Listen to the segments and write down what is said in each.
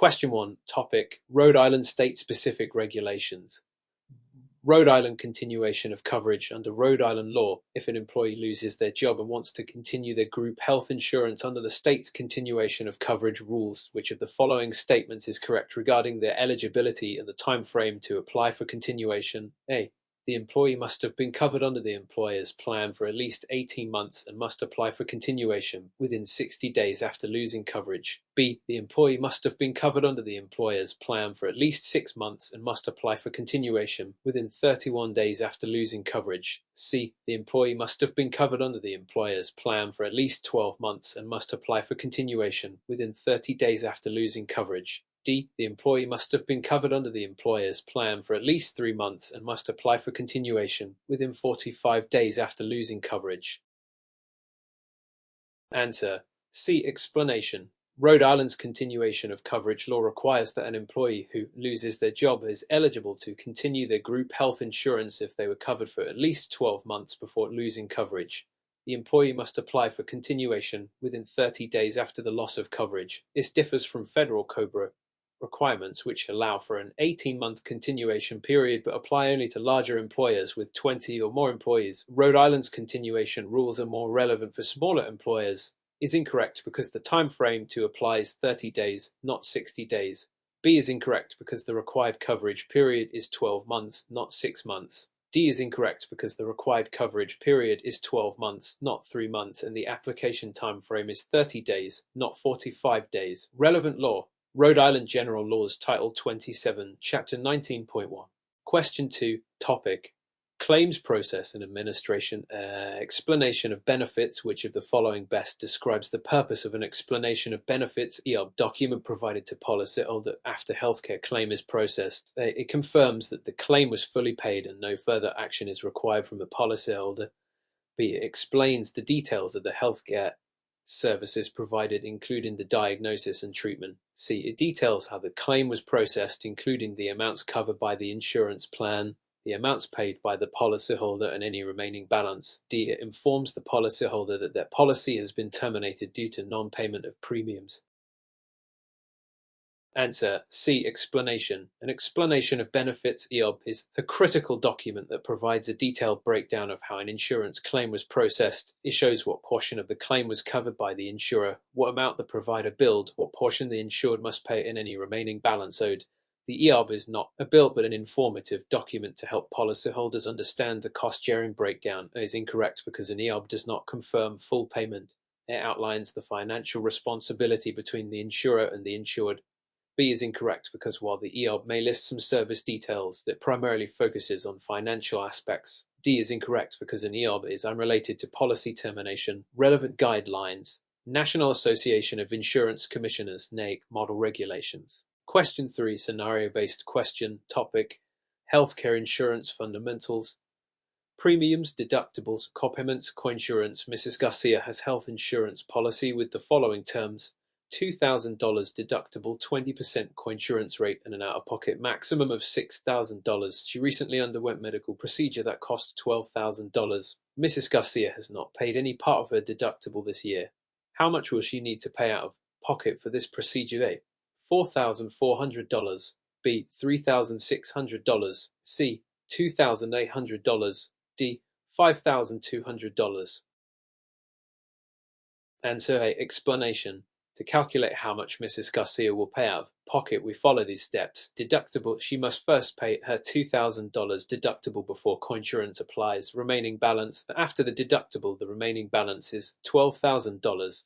Question 1, topic, Rhode Island state-specific regulations. Rhode Island continuation of coverage. Under Rhode Island law, if an employee loses their job and wants to continue their group health insurance under the state's continuation of coverage rules, which of the following statements is correct regarding their eligibility and the time frame to apply for continuation? A. The employee must have been covered under the employer's plan for at least 18 months and must apply for continuation within 60 days after losing coverage. B. The employee must have been covered under the employer's plan for at least 6 months and must apply for continuation within 31 days after losing coverage. C. The employee must have been covered under the employer's plan for at least 12 months and must apply for continuation within 30 days after losing coverage. D. The employee must have been covered under the employer's plan for at least 3 months and must apply for continuation within 45 days after losing coverage. Answer. C. Explanation. Rhode Island's continuation of coverage law requires that an employee who loses their job is eligible to continue their group health insurance if they were covered for at least 12 months before losing coverage. The employee must apply for continuation within 30 days after the loss of coverage. This differs from federal COBRA requirements, which allow for an 18-month continuation period but apply only to larger employers with 20 or more employees. Rhode Island's continuation rules are more relevant for smaller employers. Is incorrect because the time frame to apply is 30 days, not 60 days. B is incorrect because the required coverage period is 12 months, not 6 months. D is incorrect because the required coverage period is 12 months, not 3 months, and the application time frame is 30 days, not 45 days. Relevant law. Rhode Island General Laws, Title 27, Chapter 19.1. Question 2, topic, Claims Process and Administration. Explanation of benefits. Which of the following best describes the purpose of an explanation of benefits document provided to policyholder after healthcare claim is processed? It confirms that the claim was fully paid and no further action is required from the policyholder. B. It explains the details of the healthcare services provided, including the diagnosis and treatment. C. It details how the claim was processed, including the amounts covered by the insurance plan, the amounts paid by the policyholder, and any remaining balance. D. It informs the policyholder that their policy has been terminated due to non-payment of premiums. Answer. C. Explanation. An explanation of benefits is a critical document that provides a detailed breakdown of how an insurance claim was processed. It shows what portion of the claim was covered by the insurer, what amount the provider billed, what portion the insured must pay, and any remaining balance owed. The EOB is not a bill but an informative document to help policyholders understand the cost-sharing breakdown. It is incorrect because an EOB does not confirm full payment. It outlines the financial responsibility between the insurer and the insured. B is incorrect because while the EOB may list some service details, it primarily focuses on financial aspects. D is incorrect because an EOB is unrelated to policy termination. Relevant guidelines. National Association of Insurance Commissioners, NAIC, Model Regulations. Question 3, scenario-based question, topic, Healthcare Insurance Fundamentals. Premiums, deductibles, copayments, coinsurance. Mrs. Garcia has health insurance policy with the following terms. $2,000 deductible, 20% coinsurance rate, and an out-of-pocket maximum of $6,000. She recently underwent medical procedure that cost $12,000. Mrs. Garcia has not paid any part of her deductible this year. How much will she need to pay out of pocket for this procedure? A. $4,400. B. $3,600. C. $2,800. D. $5,200. Answer A. Explanation. To calculate how much Mrs. Garcia will pay out of pocket, we follow these steps. Deductible. She must first pay her $2,000 deductible before coinsurance applies. Remaining balance. After the deductible, the remaining balance is $12,000.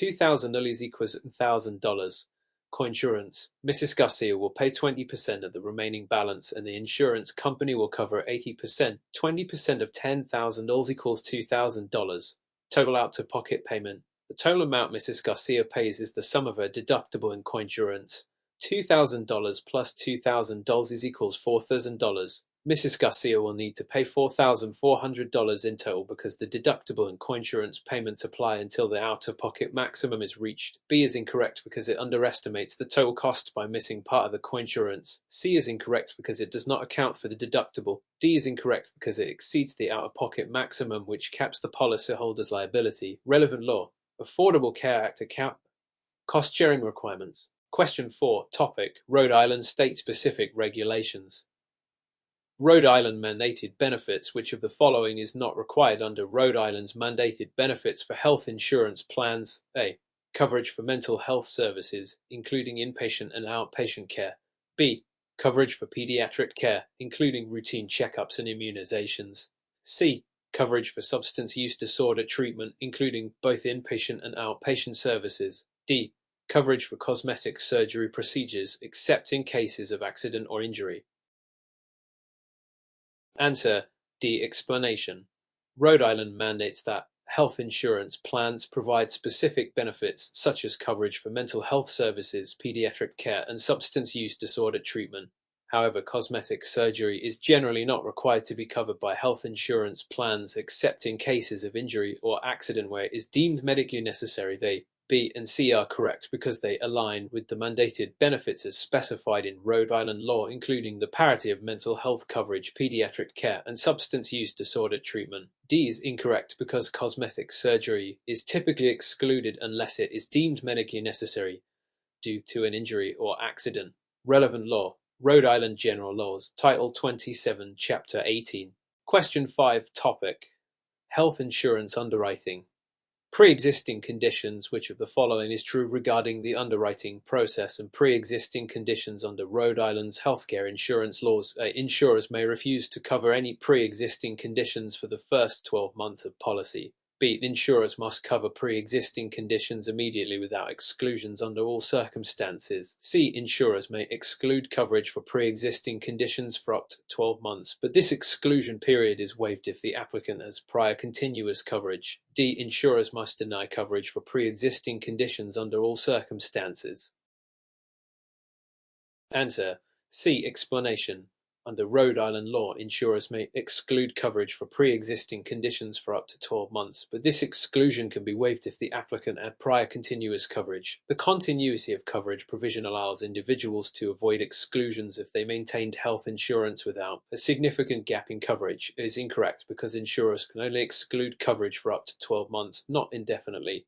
$2,000 is equals $1,000. Coinsurance. Mrs. Garcia will pay 20% of the remaining balance and the insurance company will cover 80%. 20% of $10,000 equals $2,000. Total out-to-pocket payment. The total amount Mrs. Garcia pays is the sum of her deductible and coinsurance. $2,000 plus $2,000 is equals $4,000. Mrs. Garcia will need to pay $4,400 in total because the deductible and coinsurance payments apply until the out-of-pocket maximum is reached. B is incorrect because it underestimates the total cost by missing part of the coinsurance. C is incorrect because it does not account for the deductible. D is incorrect because it exceeds the out-of-pocket maximum, which caps the policyholder's liability. Relevant law. Affordable Care Act account cost-sharing requirements. Question 4. Topic: Rhode Island state-specific regulations. Rhode Island mandated benefits. Which of the following is not required under Rhode Island's mandated benefits for health insurance plans? A. Coverage for mental health services, including inpatient and outpatient care. B. Coverage for pediatric care, including routine checkups and immunizations. C. Coverage for substance use disorder treatment, including both inpatient and outpatient services. D. Coverage for cosmetic surgery procedures, except in cases of accident or injury. Answer: D. Explanation. Rhode Island mandates that health insurance plans provide specific benefits such as coverage for mental health services, pediatric care, and substance use disorder treatment. However, cosmetic surgery is generally not required to be covered by health insurance plans except in cases of injury or accident where it is deemed medically necessary. They, B and C, are correct because they align with the mandated benefits as specified in Rhode Island law, including the parity of mental health coverage, pediatric care, and substance use disorder treatment. D is incorrect because cosmetic surgery is typically excluded unless it is deemed medically necessary due to an injury or accident. Relevant law: Rhode Island General Laws, Title 27, Chapter 18. Question 5. Topic: Health insurance underwriting. Pre-existing conditions. Which of the following is true regarding the underwriting process and pre-existing conditions under Rhode Island's healthcare insurance laws? Insurers may refuse to cover any pre-existing conditions for the first 12 months of policy. B. Insurers must cover pre-existing conditions immediately without exclusions under all circumstances. C. Insurers may exclude coverage for pre-existing conditions for up to 12 months, but this exclusion period is waived if the applicant has prior continuous coverage. D. Insurers must deny coverage for pre-existing conditions under all circumstances. Answer: C. Explanation. Under Rhode Island law, insurers may exclude coverage for pre-existing conditions for up to 12 months, but this exclusion can be waived if the applicant had prior continuous coverage. The continuity of coverage provision allows individuals to avoid exclusions if they maintained health insurance without a significant gap in coverage. It is incorrect because insurers can only exclude coverage for up to 12 months, not indefinitely.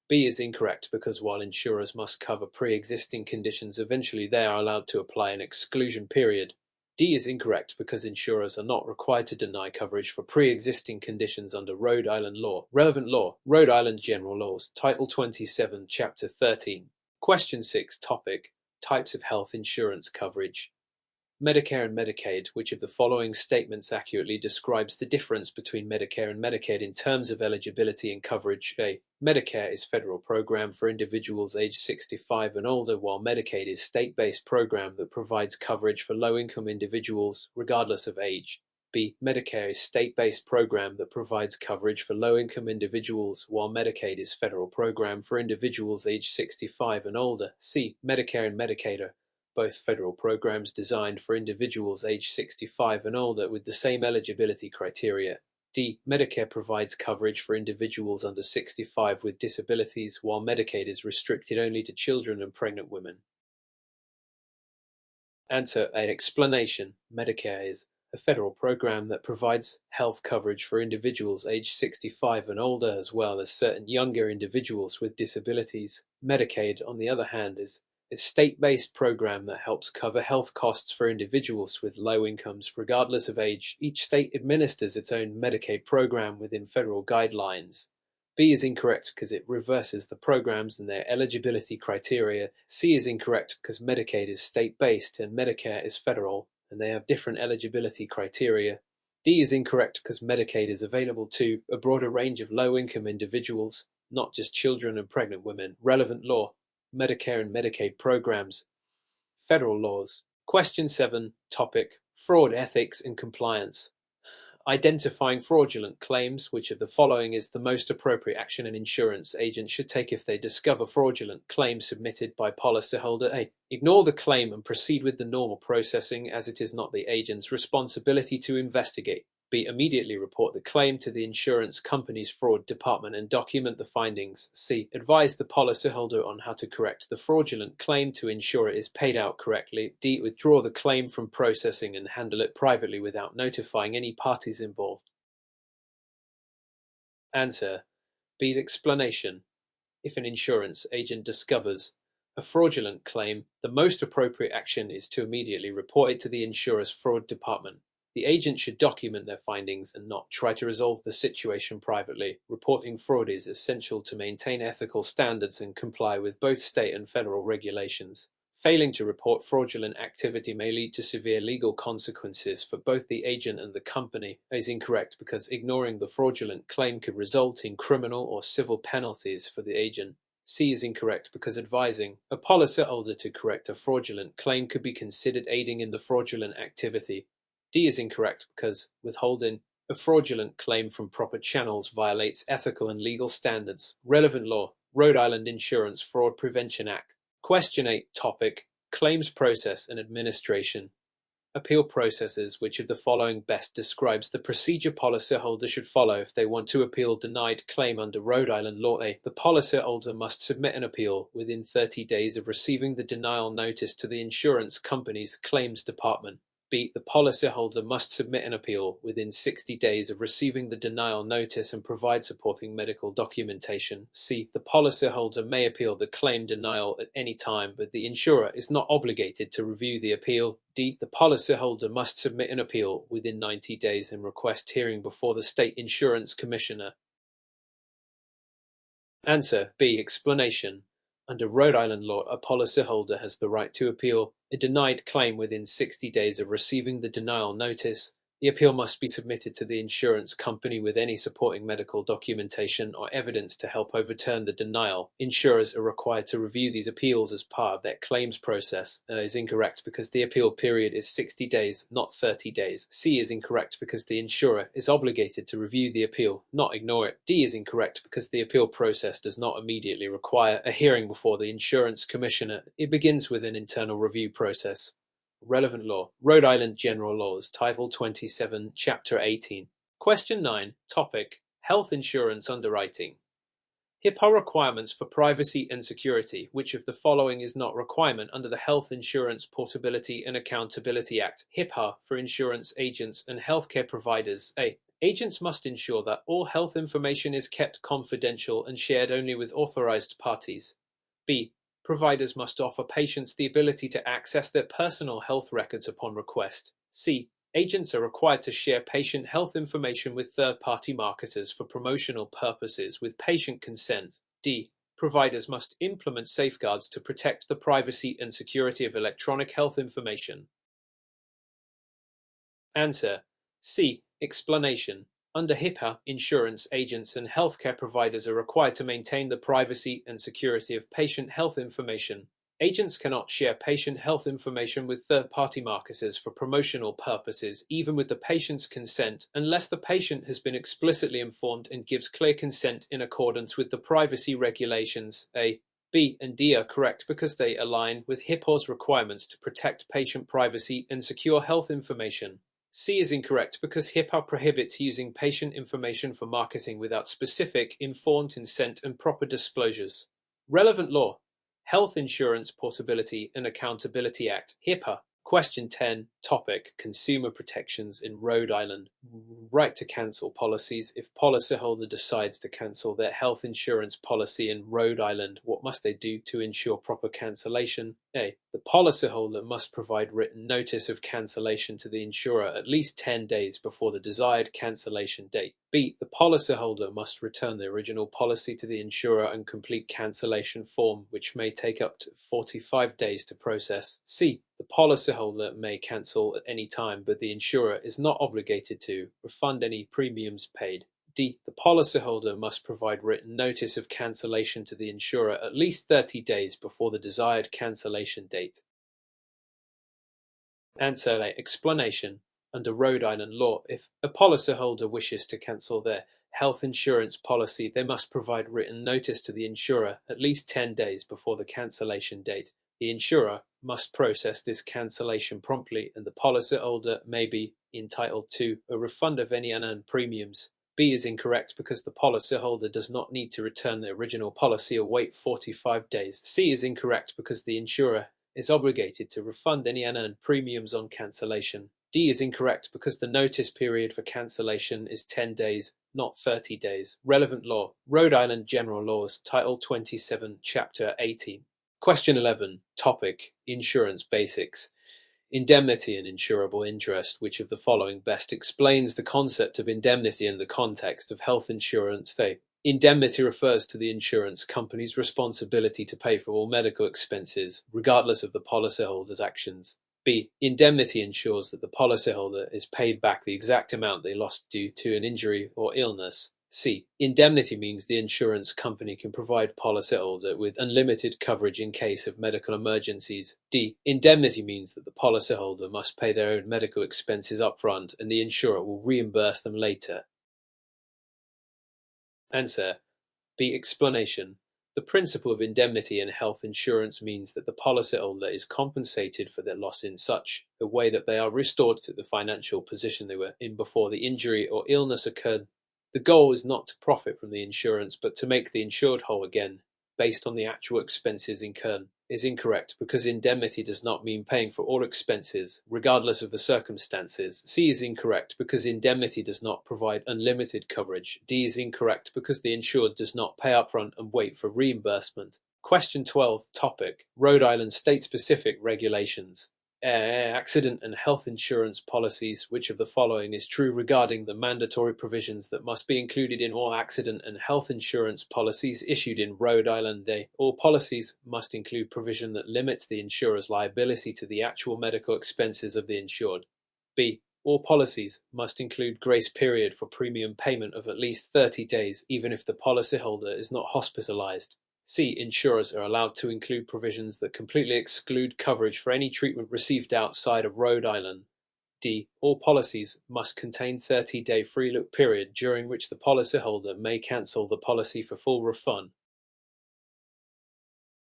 B is incorrect because while insurers must cover pre-existing conditions, eventually they are allowed to apply an exclusion period. D is incorrect because insurers are not required to deny coverage for pre-existing conditions under Rhode Island law. Relevant law: Rhode Island General Laws, Title 27, Chapter 13. Question 6. Topic: Types of health insurance coverage. Medicare and Medicaid. Which of the following statements accurately describes the difference between Medicare and Medicaid in terms of eligibility and coverage? A. Medicare is a federal program for individuals aged 65 and older, while Medicaid is a state-based program that provides coverage for low-income individuals regardless of age. B. Medicare is a state-based program that provides coverage for low-income individuals, while Medicaid is a federal program for individuals aged 65 and older. C. Medicare and Medicaid are both federal programs designed for individuals aged 65 and older with the same eligibility criteria. D. Medicare provides coverage for individuals under 65 with disabilities, while Medicaid is restricted only to children and pregnant women. Answer: A. Explanation. Medicare is a federal program that provides health coverage for individuals aged 65 and older, as well as certain younger individuals with disabilities. Medicaid, on the other hand, is a state-based program that helps cover health costs for individuals with low incomes regardless of age. Each state administers its own Medicaid program within federal guidelines. B is incorrect because it reverses the programs and their eligibility criteria. C is incorrect because Medicaid is state-based and Medicare is federal, and they have different eligibility criteria. D is incorrect because Medicaid is available to a broader range of low-income individuals, not just children and pregnant women. Relevant law: Medicare and Medicaid programs. Federal laws. Question 7. Topic: Fraud, ethics, and compliance. Identifying fraudulent claims. Which of the following is the most appropriate action an insurance agent should take if they discover fraudulent claims submitted by policyholder? A. Ignore the claim and proceed with the normal processing, as it is not the agent's responsibility to investigate. B. Immediately report the claim to the insurance company's fraud department and document the findings. C. Advise the policyholder on how to correct the fraudulent claim to ensure it is paid out correctly. D. Withdraw the claim from processing and handle it privately without notifying any parties involved. Answer: B. Explanation. If an insurance agent discovers a fraudulent claim, the most appropriate action is to immediately report it to the insurer's fraud department. The agent should document their findings and not try to resolve the situation privately. Reporting fraud is essential to maintain ethical standards and comply with both state and federal regulations. Failing to report fraudulent activity may lead to severe legal consequences for both the agent and the company. It is incorrect because ignoring the fraudulent claim could result in criminal or civil penalties for the agent. C is incorrect because advising a policyholder to correct a fraudulent claim could be considered aiding in the fraudulent activity. D is incorrect because withholding a fraudulent claim from proper channels violates ethical and legal standards. Relevant law: Rhode Island Insurance Fraud Prevention Act. Question 8. Topic: Claims process and administration. Appeal processes. Which of the following best describes the procedure policyholder should follow if they want to appeal denied claim under Rhode Island law? A. The policyholder must submit an appeal within 30 days of receiving the denial notice to the insurance company's claims department. B. The policyholder must submit an appeal within 60 days of receiving the denial notice and provide supporting medical documentation. C. The policyholder may appeal the claim denial at any time, but the insurer is not obligated to review the appeal. D. The policyholder must submit an appeal within 90 days and request hearing before the state insurance commissioner. Answer: B. Explanation. Under Rhode Island law, a policyholder has the right to appeal a denied claim within 60 days of receiving the denial notice. The appeal must be submitted to the insurance company with any supporting medical documentation or evidence to help overturn the denial. Insurers are required to review these appeals as part of their claims process. Is incorrect because the appeal period is 60 days, not 30 days. C is incorrect because the insurer is obligated to review the appeal, not ignore it. D is incorrect because the appeal process does not immediately require a hearing before the insurance commissioner. It begins with an internal review process. Relevant law: Rhode Island General Laws, Title 27, Chapter 18. Question 9. Topic: Health insurance underwriting. HIPAA requirements for privacy and security. Which of the following is not requirement under the Health Insurance Portability and Accountability Act? HIPAA for insurance agents and healthcare providers. A. Agents must ensure that all health information is kept confidential and shared only with authorized parties. B. Providers must offer patients the ability to access their personal health records upon request. C. Agents are required to share patient health information with third-party marketers for promotional purposes with patient consent. D. Providers must implement safeguards to protect the privacy and security of electronic health information. Answer: C. Explanation. Under HIPAA, insurance agents and healthcare providers are required to maintain the privacy and security of patient health information. Agents cannot share patient health information with third-party marketers for promotional purposes, even with the patient's consent, unless the patient has been explicitly informed and gives clear consent in accordance with the privacy regulations. A, B, and D are correct because they align with HIPAA's requirements to protect patient privacy and secure health information. C is incorrect because HIPAA prohibits using patient information for marketing without specific, informed consent and proper disclosures. Relevant law: Health Insurance Portability and Accountability Act, HIPAA. Question 10. Topic: Consumer protections in Rhode Island. Right to cancel policies. If policyholder decides to cancel their health insurance policy in Rhode Island, what must they do to ensure proper cancellation? A. The policyholder must provide written notice of cancellation to the insurer at least 10 days before the desired cancellation date. B. The policyholder must return the original policy to the insurer and complete cancellation form, which may take up to 45 days to process. C. The policyholder may cancel at any time, but the insurer is not obligated to refund any premiums paid. D. The policyholder must provide written notice of cancellation to the insurer at least 30 days before the desired cancellation date. Answer A. Explanation. Under Rhode Island law, if a policyholder wishes to cancel their health insurance policy, they must provide written notice to the insurer at least 10 days before the cancellation date. The insurer must process this cancellation promptly, and the policyholder may be entitled to a refund of any unearned premiums. B is incorrect because the policyholder does not need to return the original policy or wait 45 days. C is incorrect because the insurer is obligated to refund any unearned premiums on cancellation. D is incorrect because the notice period for cancellation is 10 days, not 30 days. Relevant law: Rhode Island General Laws, Title 27, Chapter 18. Question 11. Topic: Insurance basics. Indemnity and insurable interest. Which of the following best explains the concept of indemnity in the context of health insurance? A. Indemnity refers to the insurance company's responsibility to pay for all medical expenses, regardless of the policyholder's actions. B. Indemnity ensures that the policyholder is paid back the exact amount they lost due to an injury or illness. C. Indemnity means the insurance company can provide policyholder with unlimited coverage in case of medical emergencies. D. Indemnity means that the policyholder must pay their own medical expenses upfront and the insurer will reimburse them later. Answer: B. Explanation. The principle of indemnity in health insurance means that the policyholder is compensated for their loss in such a way that they are restored to the financial position they were in before the injury or illness occurred. The goal is not to profit from the insurance, but to make the insured whole again, based on the actual expenses incurred. Is incorrect because indemnity does not mean paying for all expenses, regardless of the circumstances. C is incorrect because indemnity does not provide unlimited coverage. D is incorrect because the insured does not pay upfront and wait for reimbursement. Question 12. Topic: Rhode Island state-specific regulations. Accident and health insurance policies. Which of the following is true regarding the mandatory provisions that must be included in all accident and health insurance policies issued in Rhode Island? A. All policies must include provision that limits the insurer's liability to the actual medical expenses of the insured. B. All policies must include grace period for premium payment of at least 30 days, even if the policyholder is not hospitalized. C. Insurers are allowed to include provisions that completely exclude coverage for any treatment received outside of Rhode Island. D. All policies must contain 30-day free look period during which the policyholder may cancel the policy for full refund.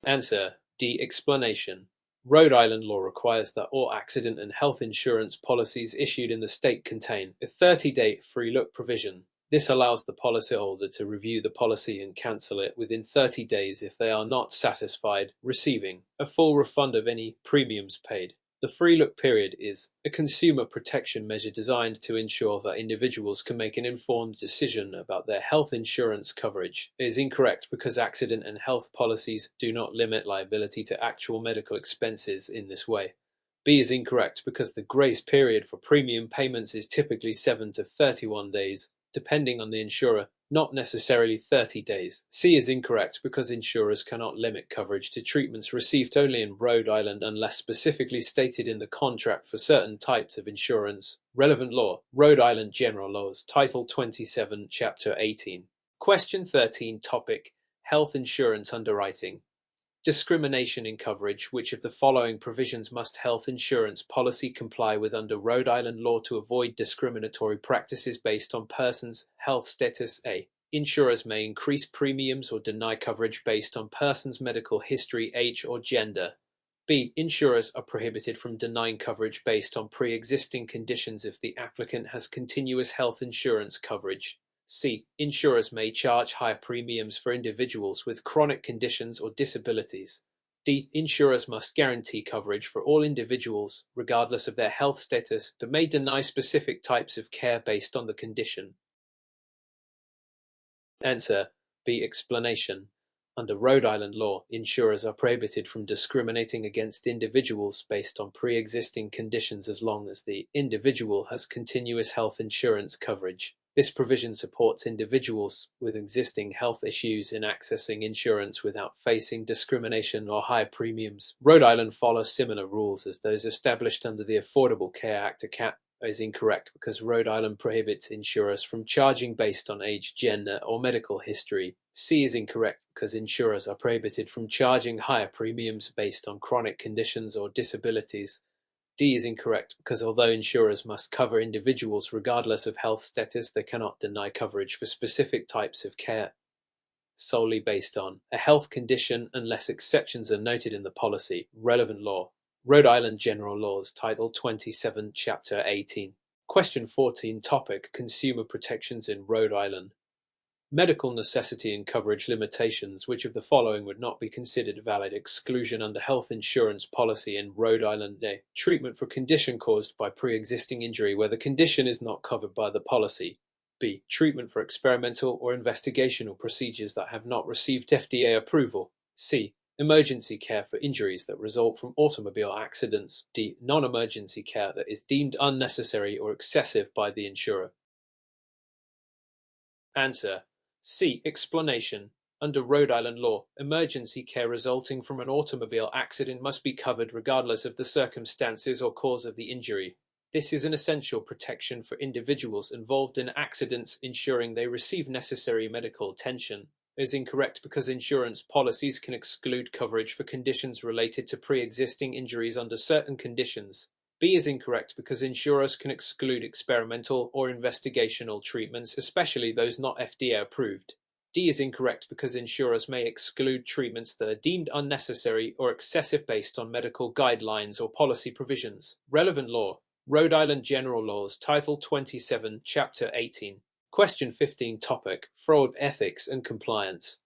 Answer: D. Explanation. Rhode Island law requires that all accident and health insurance policies issued in the state contain a 30-day free look provision. This allows the policyholder to review the policy and cancel it within 30 days if they are not satisfied receiving a full refund of any premiums paid. The free look period is a consumer protection measure designed to ensure that individuals can make an informed decision about their health insurance coverage. It is incorrect because accident and health policies do not limit liability to actual medical expenses in this way. B is incorrect because the grace period for premium payments is typically 7 to 31 days. Depending on the insurer, not necessarily 30 days. C is incorrect because insurers cannot limit coverage to treatments received only in Rhode Island unless specifically stated in the contract for certain types of insurance. Relevant law: Rhode Island General Laws, Title 27, Chapter 18. Question 13. Topic: Health insurance underwriting. Discrimination in coverage. Which of the following provisions must health insurance policy comply with under Rhode Island law to avoid discriminatory practices based on persons' health status? A. Insurers may increase premiums or deny coverage based on persons' medical history, age, or gender. B. Insurers are prohibited from denying coverage based on pre-existing conditions if the applicant has continuous health insurance coverage. C. Insurers may charge higher premiums for individuals with chronic conditions or disabilities. D. Insurers must guarantee coverage for all individuals, regardless of their health status, but may deny specific types of care based on the condition. Answer: B. Explanation. Under Rhode Island law, insurers are prohibited from discriminating against individuals based on pre-existing conditions as long as the individual has continuous health insurance coverage. This provision supports individuals with existing health issues in accessing insurance without facing discrimination or high premiums. Rhode Island follows similar rules as those established under the Affordable Care Act. A is incorrect because Rhode Island prohibits insurers from charging based on age, gender, or medical history. C is incorrect because insurers are prohibited from charging higher premiums based on chronic conditions or disabilities. D is incorrect because although insurers must cover individuals regardless of health status, they cannot deny coverage for specific types of care solely based on a health condition unless exceptions are noted in the policy. Relevant law: Rhode Island General Laws, Title 27, Chapter 18. Question 14. Topic: Consumer protections in Rhode Island. Medical necessity and coverage limitations. Which of the following would not be considered valid exclusion under health insurance policy in Rhode Island? A. Treatment for condition caused by pre-existing injury where the condition is not covered by the policy. B. Treatment for experimental or investigational procedures that have not received FDA approval. C. emergency care for injuries that result from automobile accidents. D. Non-emergency care that is deemed unnecessary or excessive by the insurer. Answer: C. Explanation. Under Rhode Island law, emergency care resulting from an automobile accident must be covered regardless of the circumstances or cause of the injury. This is an essential protection for individuals involved in accidents, ensuring they receive necessary medical attention. It is incorrect because insurance policies can exclude coverage for conditions related to pre-existing injuries under certain conditions. B is incorrect because insurers can exclude experimental or investigational treatments, especially those not FDA approved. D is incorrect because insurers may exclude treatments that are deemed unnecessary or excessive based on medical guidelines or policy provisions. Relevant law: Rhode Island General Laws, Title 27, Chapter 18. Question 15. Topic: Fraud, Ethics and Compliance.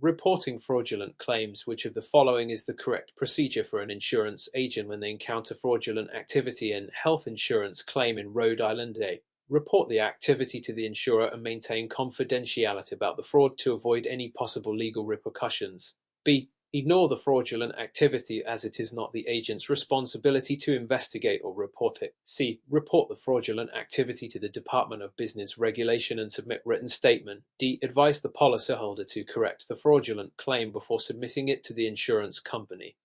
Reporting fraudulent claims. Which of the following is the correct procedure for an insurance agent when they encounter fraudulent activity in health insurance claim in Rhode Island? A. Report the activity to the insurer and maintain confidentiality about the fraud to avoid any possible legal repercussions. B. Ignore the fraudulent activity as it is not the agent's responsibility to investigate or report it. C. Report the fraudulent activity to the Department of Business Regulation and submit written statement. D. Advise the policyholder to correct the fraudulent claim before submitting it to the insurance company.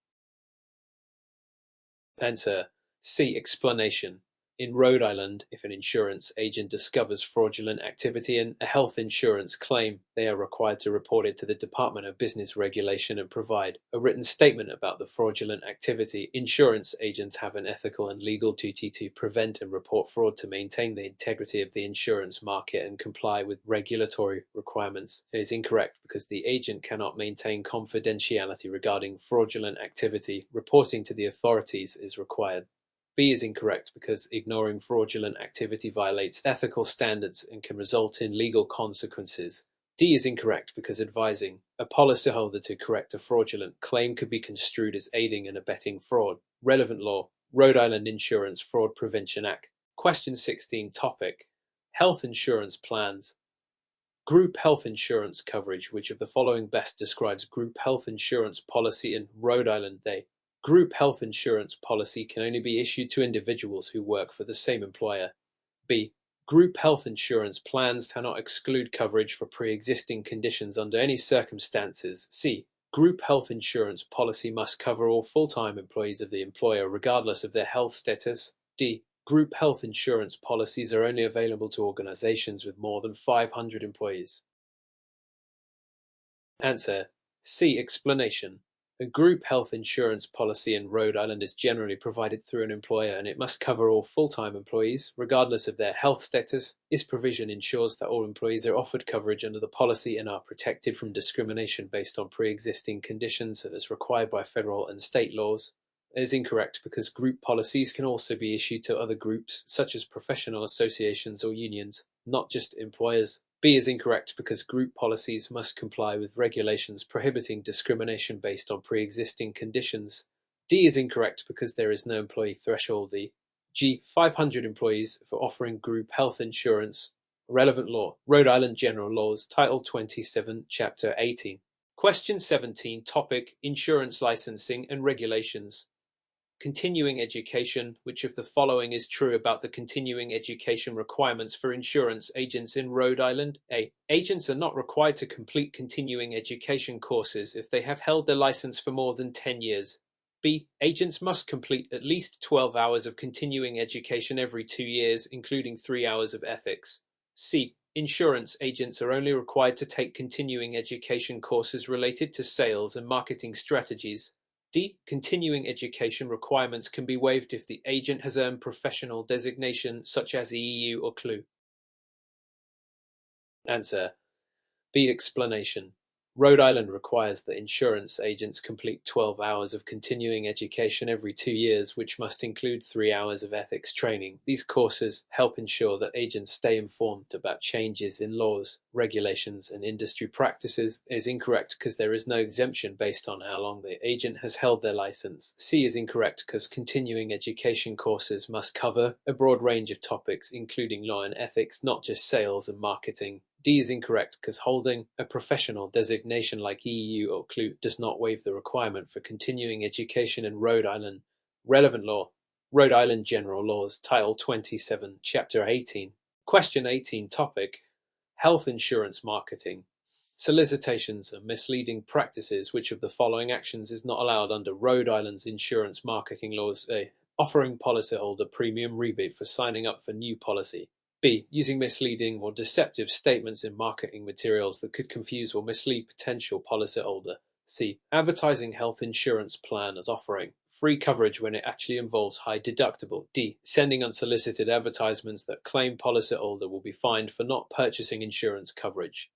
Answer: C. Explanation. In Rhode Island, if an insurance agent discovers fraudulent activity in a health insurance claim, they are required to report it to the Department of Business Regulation and provide a written statement about the fraudulent activity. Insurance agents have an ethical and legal duty to prevent and report fraud to maintain the integrity of the insurance market and comply with regulatory requirements. It is incorrect because the agent cannot maintain confidentiality regarding fraudulent activity. Reporting to the authorities is required. B is incorrect because ignoring fraudulent activity violates ethical standards and can result in legal consequences. D is incorrect because advising a policyholder to correct a fraudulent claim could be construed as aiding and abetting fraud. Relevant law: Rhode Island Insurance Fraud Prevention Act. Question 16. Topic: Health insurance plans. Group health insurance coverage. Which of the following best describes group health insurance policy in Rhode Island? A. Group health insurance policy can only be issued to individuals who work for the same employer. B. Group health insurance plans cannot exclude coverage for pre-existing conditions under any circumstances. C. Group health insurance policy must cover all full-time employees of the employer regardless of their health status. D. Group health insurance policies are only available to organizations with more than 500 employees. Answer: C. Explanation. A group health insurance policy in Rhode Island is generally provided through an employer and it must cover all full-time employees, regardless of their health status. This provision ensures that all employees are offered coverage under the policy and are protected from discrimination based on pre-existing conditions as required by federal and state laws. It is incorrect because group policies can also be issued to other groups, such as professional associations or unions, not just employers. B is incorrect because group policies must comply with regulations prohibiting discrimination based on pre-existing conditions. D is incorrect because there is no employee threshold. The G. 500 employees for offering group health insurance. Relevant law: Rhode Island General Laws, Title 27, Chapter 18. Question 17. Topic: Insurance licensing and regulations. Continuing education. Which of the following is true about the continuing education requirements for insurance agents in Rhode Island? A. Agents are not required to complete continuing education courses if they have held their license for more than 10 years. B. Agents must complete at least 12 hours of continuing education every 2 years, including 3 hours of ethics. C. Insurance agents are only required to take continuing education courses related to sales and marketing strategies. D. Continuing education requirements can be waived if the agent has earned professional designation such as EEU or CLU. Answer: B. Explanation. Rhode Island requires that insurance agents complete 12 hours of continuing education every 2 years, which must include 3 hours of ethics training. These courses help ensure that agents stay informed about changes in laws, regulations, and industry practices. It is incorrect because there is no exemption based on how long the agent has held their license. C is incorrect because continuing education courses must cover a broad range of topics, including law and ethics, not just sales and marketing. D is incorrect because holding a professional designation like EU or CLU does not waive the requirement for continuing education in Rhode Island. Relevant law. Rhode Island General Laws, Title 27, Chapter 18. Question 18 topic: Health insurance marketing. Solicitations are misleading practices. Which of the following actions is not allowed under Rhode Island's insurance marketing laws? A. Offering policyholder premium rebate for signing up for new policy. B. Using misleading or deceptive statements in marketing materials that could confuse or mislead potential policyholder. C. Advertising health insurance plan as offering free coverage when it actually involves high deductible. D. Sending unsolicited advertisements that claim policyholder will be fined for not purchasing insurance coverage.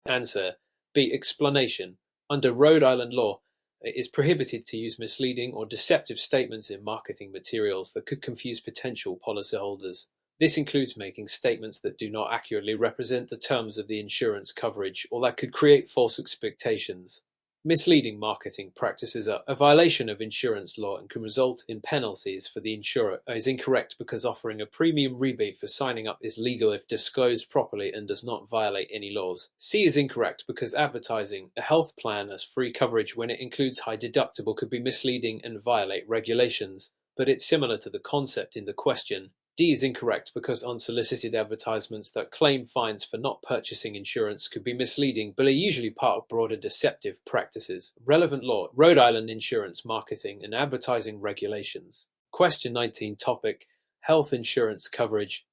Answer. B. Explanation. Under Rhode Island law, it is prohibited to use misleading or deceptive statements in marketing materials that could confuse potential policyholders. This includes making statements that do not accurately represent the terms of the insurance coverage or that could create false expectations. Misleading marketing practices are a violation of insurance law and can result in penalties for the insurer. It is incorrect because offering a premium rebate for signing up is legal if disclosed properly and does not violate any laws. C is incorrect because advertising a health plan as free coverage when it includes high deductible could be misleading and violate regulations, but it's similar to the concept in the question. D is incorrect because unsolicited advertisements that claim fines for not purchasing insurance could be misleading but are usually part of broader deceptive practices. Relevant law: Rhode Island insurance marketing and advertising regulations. Question 19 topic: Health insurance coverage.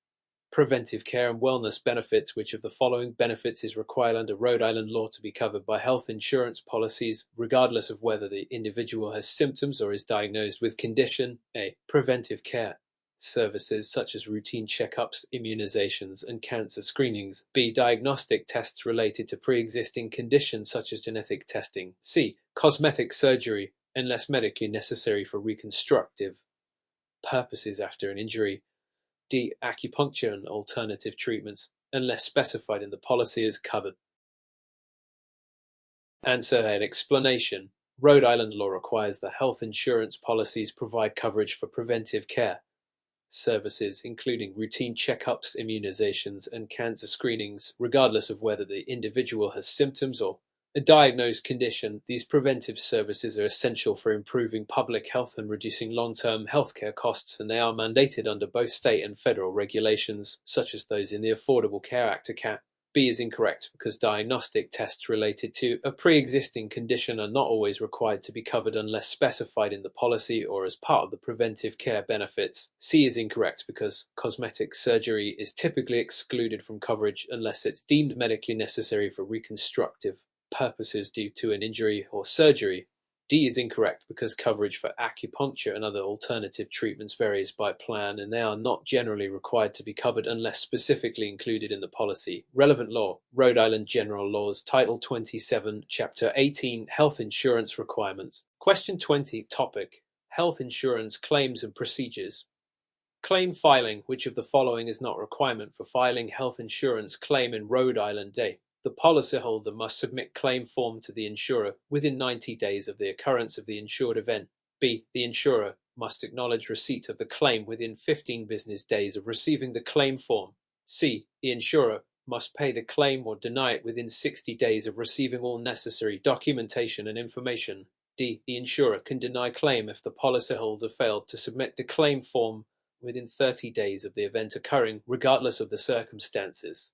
Preventive care and wellness benefits. Which of the following benefits is required under Rhode Island law to be covered by health insurance policies, regardless of whether the individual has symptoms or is diagnosed with condition? A. Preventive care services such as routine checkups, immunizations, and cancer screenings. B. Diagnostic tests related to pre-existing conditions such as genetic testing. C. Cosmetic surgery, unless medically necessary for reconstructive purposes after an injury. D. Acupuncture and alternative treatments, unless specified in the policy as covered. Answer and explanation. Rhode Island law requires that health insurance policies provide coverage for preventive care services, including routine checkups, immunizations, and cancer screenings, regardless of whether the individual has symptoms or a diagnosed condition. These preventive services are essential for improving public health and reducing long-term healthcare costs, and they are mandated under both state and federal regulations, such as those in the Affordable Care Act. B is incorrect because diagnostic tests related to a pre-existing condition are not always required to be covered unless specified in the policy or as part of the preventive care benefits. C is incorrect because cosmetic surgery is typically excluded from coverage unless it's deemed medically necessary for reconstructive purposes due to an injury or surgery. D is incorrect because coverage for acupuncture and other alternative treatments varies by plan, and they are not generally required to be covered unless specifically included in the policy. Relevant law: Rhode Island General Laws, Title 27, Chapter 18, Health Insurance Requirements. Question 20 topic: Health insurance claims and procedures. Claim filing. Which of the following is not a requirement for filing health insurance claim in Rhode Island? A. The policyholder must submit claim form to the insurer within 90 days of the occurrence of the insured event. B. The insurer must acknowledge receipt of the claim within 15 business days of receiving the claim form. C. The insurer must pay the claim or deny it within 60 days of receiving all necessary documentation and information. D. The insurer can deny claim if the policyholder failed to submit the claim form within 30 days of the event occurring, regardless of the circumstances.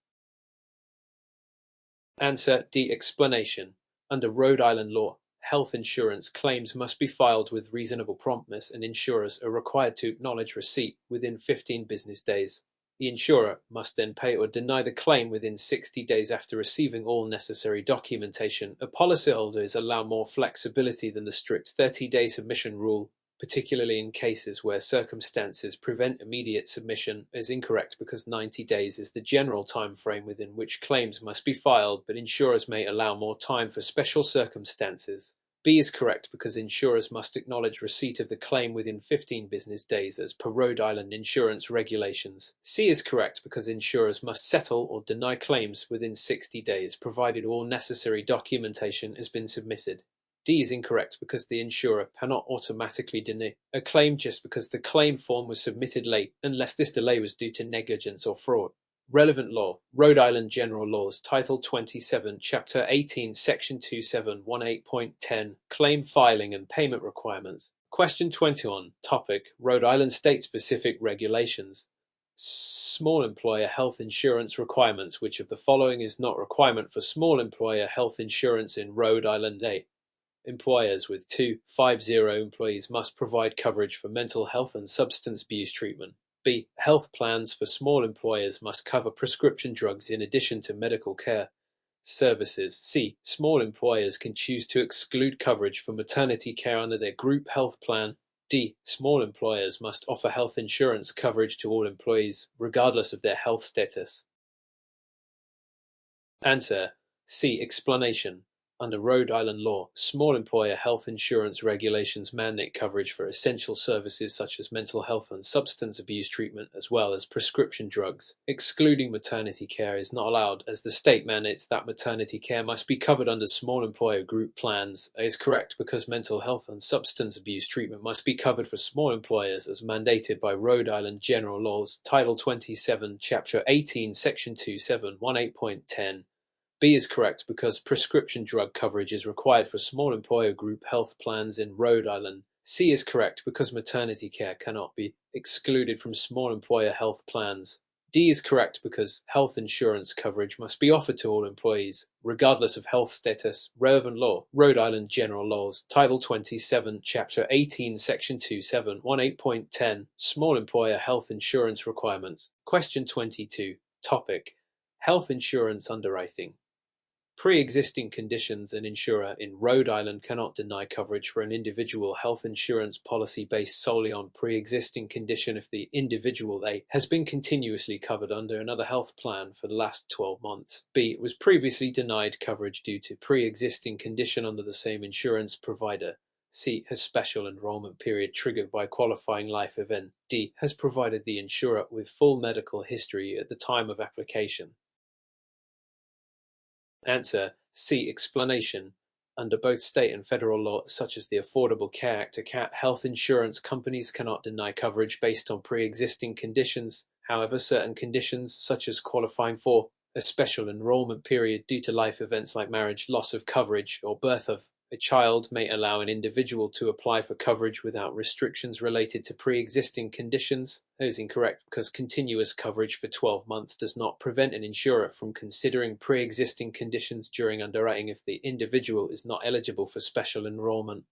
Answer D. Explanation. Under Rhode Island law, health insurance claims must be filed with reasonable promptness, and insurers are required to acknowledge receipt within 15 business days. The insurer must then pay or deny the claim within 60 days after receiving all necessary documentation. A policyholder is allowed more flexibility than the strict 30-day submission rule, particularly in cases where circumstances prevent immediate submission. Is incorrect because 90 days is the general time frame within which claims must be filed, but insurers may allow more time for special circumstances. B is correct because insurers must acknowledge receipt of the claim within 15 business days as per Rhode Island insurance regulations. C is correct because insurers must settle or deny claims within 60 days, provided all necessary documentation has been submitted. D is incorrect because the insurer cannot automatically deny a claim just because the claim form was submitted late, unless this delay was due to negligence or fraud. Relevant law. Rhode Island General Laws, Title 27, Chapter 18, Section 2718.10, Claim Filing and Payment Requirements. Question 21. Topic: Rhode Island state-specific regulations. Small employer health insurance requirements. Which of the following is not requirement for small employer health insurance in Rhode Island? A. Employers with 250 employees must provide coverage for mental health and substance abuse treatment. B. Health plans for small employers must cover prescription drugs in addition to medical care services. C. Small employers can choose to exclude coverage for maternity care under their group health plan. D. Small employers must offer health insurance coverage to all employees, regardless of their health status. Answer: C. Explanation. Under Rhode Island law, small employer health insurance regulations mandate coverage for essential services such as mental health and substance abuse treatment, as well as prescription drugs. Excluding maternity care is not allowed, as the state mandates that maternity care must be covered under small employer group plans. A is correct because mental health and substance abuse treatment must be covered for small employers as mandated by Rhode Island General Laws, Title 27, Chapter 18, Section 2718.10. B is correct because prescription drug coverage is required for small employer group health plans in Rhode Island. C is correct because maternity care cannot be excluded from small employer health plans. D is correct because health insurance coverage must be offered to all employees, regardless of health status. Relevant law. Rhode Island General Laws, Title 27, Chapter 18, Section 2718.10, Small Employer Health Insurance Requirements. Question 22. Topic: Health insurance underwriting. Pre-existing conditions. An insurer in Rhode Island cannot deny coverage for an individual health insurance policy based solely on pre-existing condition if the individual A has been continuously covered under another health plan for the last 12 months. B was previously denied coverage due to pre-existing condition under the same insurance provider. C has special enrollment period triggered by qualifying life event. D has provided the insurer with full medical history at the time of application. Answer: C. Explanation. Under both state and federal law, such as the Affordable Care Act, health insurance companies cannot deny coverage based on pre-existing conditions. However, certain conditions, such as qualifying for a special enrollment period due to life events like marriage, loss of coverage, or birth of a child, may allow an individual to apply for coverage without restrictions related to pre-existing conditions. That is incorrect because continuous coverage for 12 months does not prevent an insurer from considering pre-existing conditions during underwriting if the individual is not eligible for special enrollment.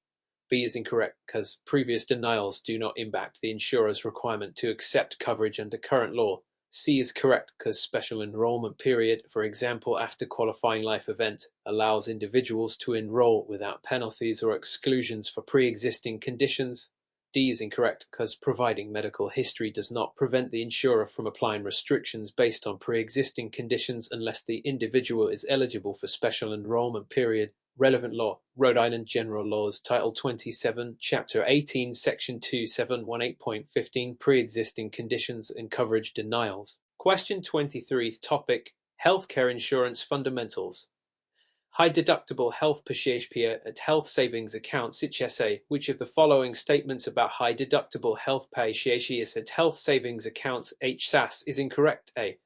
B is incorrect because previous denials do not impact the insurer's requirement to accept coverage under current law. C is correct because special enrollment period, for example after qualifying life event, allows individuals to enroll without penalties or exclusions for pre-existing conditions. D is incorrect because providing medical history does not prevent the insurer from applying restrictions based on pre-existing conditions unless the individual is eligible for special enrollment period. Relevant law. Rhode Island General Laws, Title 27, Chapter 18, Section 2718.15, Pre-existing conditions and coverage denials. Question 23. Topic: Healthcare insurance fundamentals. High deductible health PHP at health savings accounts HSA. Which of the following statements about high deductible health PHP at health savings accounts HSAS is incorrect? A.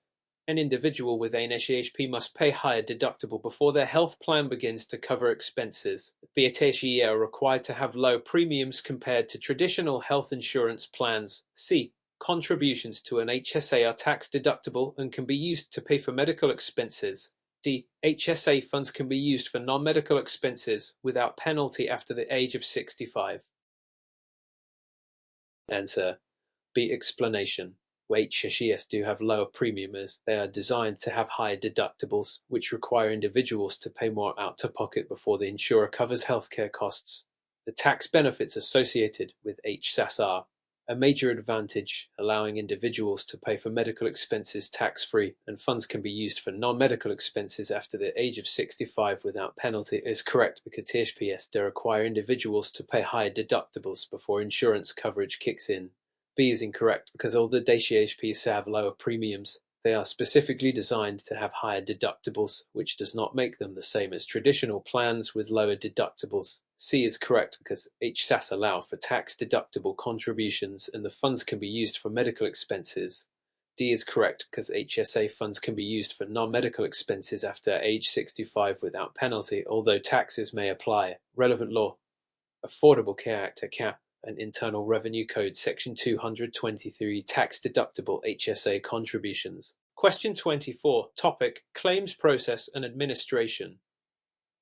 An individual with an HSA must pay higher deductible before their health plan begins to cover expenses. PHSA are required to have low premiums compared to traditional health insurance plans. C. Contributions to an HSA are tax deductible and can be used to pay for medical expenses. D. HSA funds can be used for non-medical expenses without penalty after the age of 65. Answer: B. Explanation. HSAs do have lower premium as they are designed to have higher deductibles, which require individuals to pay more out-of-pocket before the insurer covers healthcare costs. The tax benefits associated with HSAS are a major advantage, allowing individuals to pay for medical expenses tax-free, and funds can be used for non-medical expenses after the age of 65 without penalty. Is correct because THPS do require individuals to pay higher deductibles before insurance coverage kicks in. B is incorrect because although HPs have lower premiums, they are specifically designed to have higher deductibles, which does not make them the same as traditional plans with lower deductibles. C is correct because HSAS allow for tax-deductible contributions and the funds can be used for medical expenses. D is correct because HSA funds can be used for non-medical expenses after age 65 without penalty, although taxes may apply. Relevant law: Affordable Care Act, ACA, and Internal Revenue Code Section 223, tax-deductible HSA contributions. Question 24. Topic: Claims process and administration.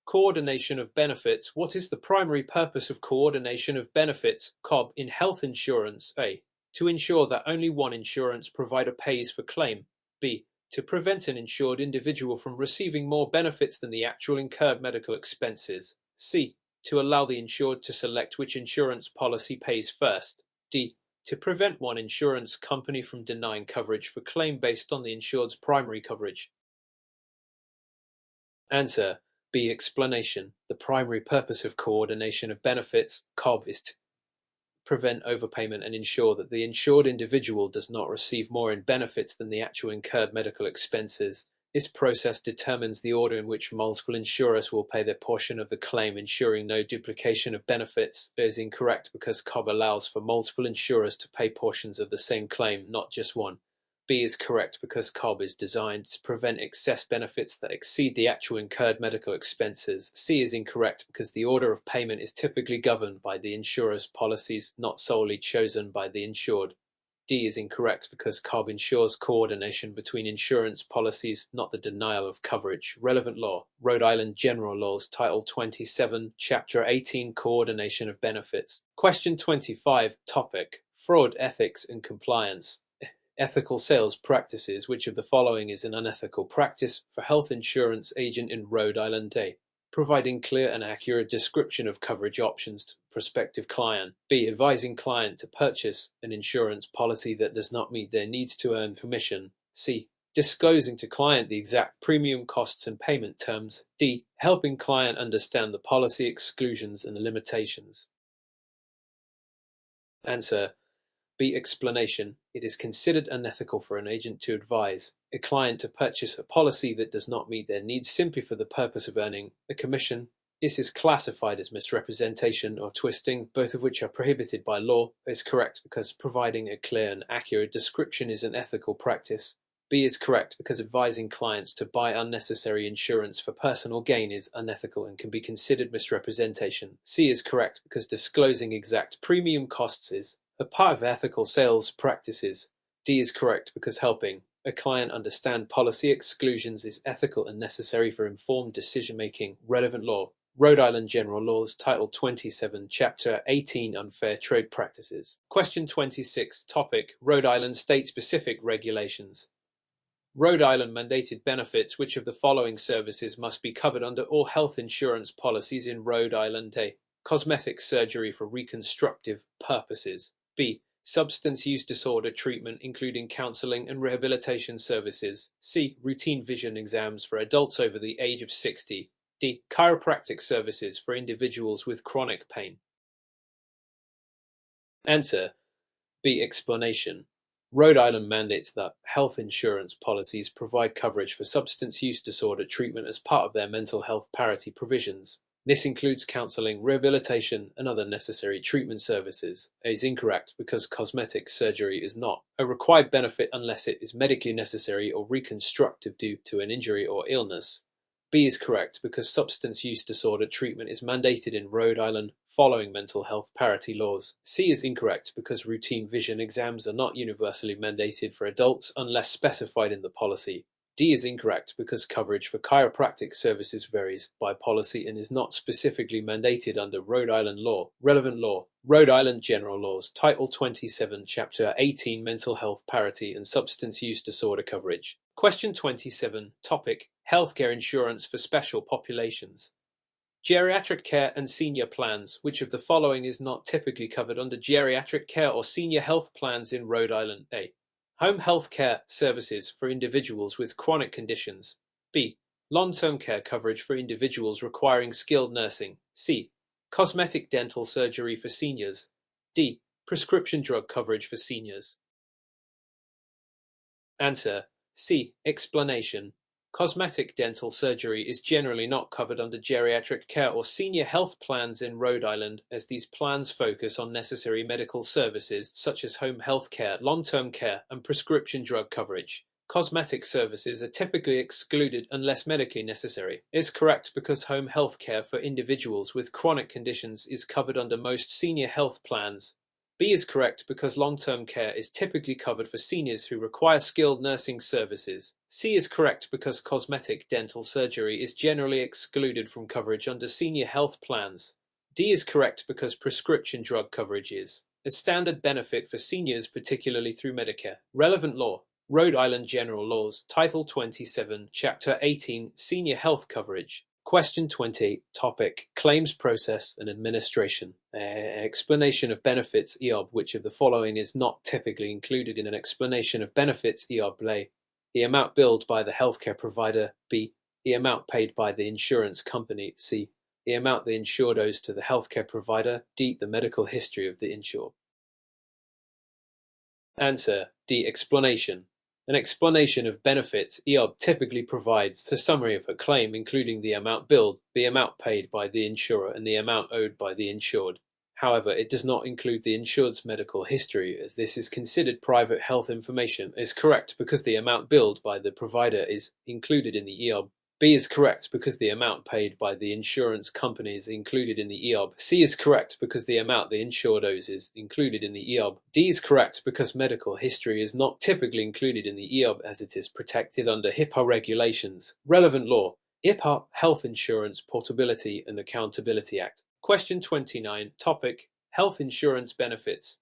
Coordination of benefits. What is the primary purpose of coordination of benefits (COB) in health insurance? A. To ensure that only one insurance provider pays for claim. B. To prevent an insured individual from receiving more benefits than the actual incurred medical expenses. C. To allow the insured to select which insurance policy pays first. D. To prevent one insurance company from denying coverage for claim based on the insured's primary coverage. Answer: B. Explanation. The primary purpose of coordination of benefits (COB) is to prevent overpayment and ensure that the insured individual does not receive more in benefits than the actual incurred medical expenses. This process determines the order in which multiple insurers will pay their portion of the claim, ensuring no duplication of benefits. It is incorrect because COB allows for multiple insurers to pay portions of the same claim, not just one. B is correct because COB is designed to prevent excess benefits that exceed the actual incurred medical expenses. C is incorrect because the order of payment is typically governed by the insurer's policies, not solely chosen by the insured. D is incorrect because COB ensures coordination between insurance policies, not the denial of coverage. Relevant law: Rhode Island General Laws, Title 27, Chapter 18, Coordination of Benefits. Question 25. Topic: Fraud, ethics, and compliance. Ethical sales practices. Which of the following is an unethical practice for health insurance agent in Rhode Island? A. Providing clear and accurate description of coverage options to prospective client. B. Advising client to purchase an insurance policy that does not meet their needs to earn commission. C. Disclosing to client the exact premium costs and payment terms. D. Helping client understand the policy exclusions and the limitations. Answer: B. Explanation. It is considered unethical for an agent to advise a client to purchase a policy that does not meet their needs simply for the purpose of earning a commission. This is classified as misrepresentation or twisting, both of which are prohibited by law. It is correct because providing a clear and accurate description is an ethical practice. B is correct because advising clients to buy unnecessary insurance for personal gain is unethical and can be considered misrepresentation. C is correct because disclosing exact premium costs is a part of ethical sales practices. D is correct because helping a client understand policy exclusions is ethical and necessary for informed decision-making. Relevant law: Rhode Island General Laws, Title 27, Chapter 18, Unfair Trade Practices. Question 26. Topic: Rhode Island state-specific regulations. Rhode Island mandated benefits. Which of the following services must be covered under all health insurance policies in Rhode Island? A. Cosmetic surgery for reconstructive purposes. B. Substance use disorder treatment, including counseling and rehabilitation services. C. Routine vision exams for adults over the age of 60. D. Chiropractic services for individuals with chronic pain. Answer: B. Explanation. Rhode Island mandates that health insurance policies provide coverage for substance use disorder treatment as part of their mental health parity provisions. This includes counseling, rehabilitation, and other necessary treatment services. A is incorrect because cosmetic surgery is not a required benefit unless it is medically necessary or reconstructive due to an injury or illness. B is correct because substance use disorder treatment is mandated in Rhode Island following mental health parity laws. C is incorrect because routine vision exams are not universally mandated for adults unless specified in the policy. D is incorrect because coverage for chiropractic services varies by policy and is not specifically mandated under Rhode Island law. Relevant law: Rhode Island General Laws, Title 27, Chapter 18, Mental Health Parity and Substance Use Disorder Coverage. Question 27. Topic: Healthcare insurance for special populations. Geriatric care and senior plans. Which of the following is not typically covered under geriatric care or senior health plans in Rhode Island? A. Home health care services for individuals with chronic conditions. B. Long-term care coverage for individuals requiring skilled nursing. C. Cosmetic dental surgery for seniors. D. Prescription drug coverage for seniors. Answer: C. Explanation. Cosmetic dental surgery is generally not covered under geriatric care or senior health plans in Rhode Island, as these plans focus on necessary medical services such as home health care, long-term care, and prescription drug coverage. Cosmetic services are typically excluded unless medically necessary. Is correct because home health care for individuals with chronic conditions is covered under most senior health plans. B is correct because long-term care is typically covered for seniors who require skilled nursing services. C is correct because cosmetic dental surgery is generally excluded from coverage under senior health plans. D is correct because prescription drug coverage is a standard benefit for seniors, particularly through Medicare. Relevant law. Rhode Island General Laws, Title 27, Chapter 18, Senior Health Coverage. Question 20, topic, Claims Process and Administration. Explanation of benefits, EOB. Which of the following is not typically included in an explanation of benefits, EOB? A. The amount billed by the healthcare provider. B. The amount paid by the insurance company. C. The amount the insured owes to the healthcare provider. D. The medical history of the insured. Answer. D. Explanation. An explanation of benefits, EOB, typically provides a summary of a claim, including the amount billed, the amount paid by the insurer, and the amount owed by the insured. However, it does not include the insured's medical history, as this is considered private health information. Is correct because the amount billed by the provider is included in the EOB. B is correct because the amount paid by the insurance company is included in the EOB. C is correct because the amount the insured owes is included in the EOB. D is correct because medical history is not typically included in the EOB, as it is protected under HIPAA regulations. Relevant law. HIPAA, Health Insurance Portability and Accountability Act. Question 29, topic, Health Insurance Benefits.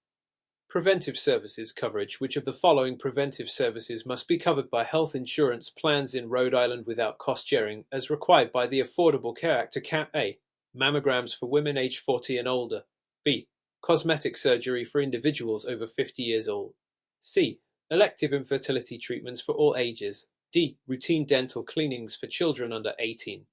Preventive services coverage. Which of the following preventive services must be covered by health insurance plans in Rhode Island without cost sharing, as required by the Affordable Care Act? A. Mammograms for women aged 40 and older. B. Cosmetic surgery for individuals over 50 years old. C. Elective infertility treatments for all ages. D. Routine dental cleanings for children under 18.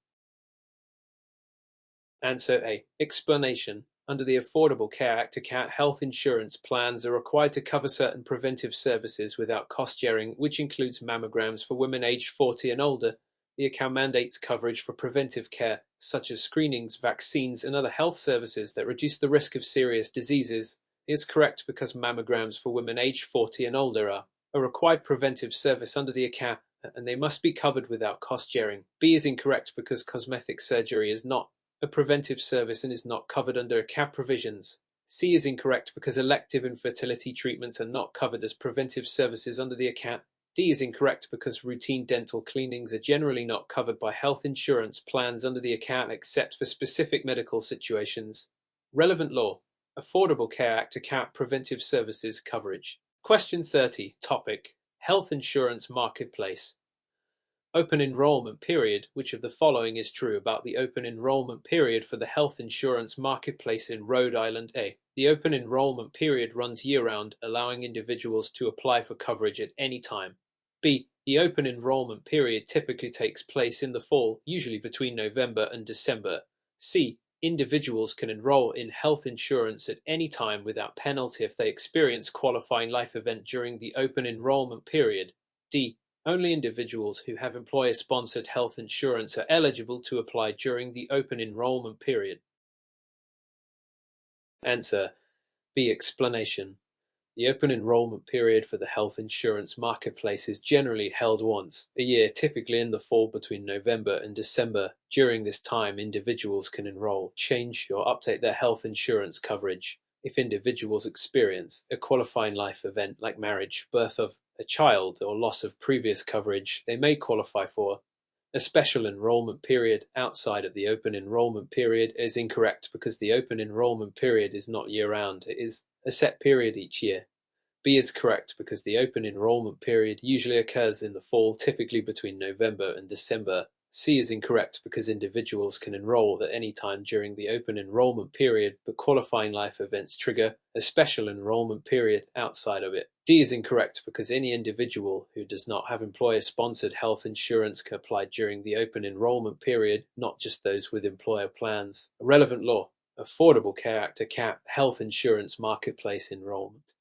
Answer A. Explanation. Under the Affordable Care Act, health insurance plans are required to cover certain preventive services without cost sharing, which includes mammograms for women aged 40 and older. The account mandates coverage for preventive care, such as screenings, vaccines, and other health services that reduce the risk of serious diseases. It is correct because mammograms for women aged 40 and older are a required preventive service under the account, and they must be covered without cost sharing. B is incorrect because cosmetic surgery is not a preventive service and is not covered under CAP provisions. C is incorrect because elective infertility treatments are not covered as preventive services under the account. D is incorrect because routine dental cleanings are generally not covered by health insurance plans under the account except for specific medical situations. Relevant law. Affordable Care Act account preventive services coverage. Question 30, topic, Health Insurance Marketplace. Open enrollment period. Which of the following is true about the open enrollment period for the health insurance marketplace in Rhode Island? A. The open enrollment period runs year-round, allowing individuals to apply for coverage at any time. B. The open enrollment period typically takes place in the fall, usually between November and December. C. Individuals can enroll in health insurance at any time without penalty if they experience qualifying life event during the open enrollment period. D. Only individuals who have employer-sponsored health insurance are eligible to apply during the open enrollment period. Answer. B. Explanation. The open enrollment period for the health insurance marketplace is generally held once a year, typically in the fall between November and December. During this time, individuals can enroll, change, or update their health insurance coverage. If individuals experience a qualifying life event like marriage, birth of a child, or loss of previous coverage, they may qualify for a special enrollment period outside of the open enrollment period. Is incorrect because the open enrollment period is not year-round. It is a set period each year. B is correct because the open enrollment period usually occurs in the fall, typically between November and December. C is incorrect because individuals can enroll at any time during the open enrollment period, but qualifying life events trigger a special enrollment period outside of it. D is incorrect because any individual who does not have employer-sponsored health insurance can apply during the open enrollment period, not just those with employer plans. Relevant law. Affordable Care Act health insurance marketplace enrollment.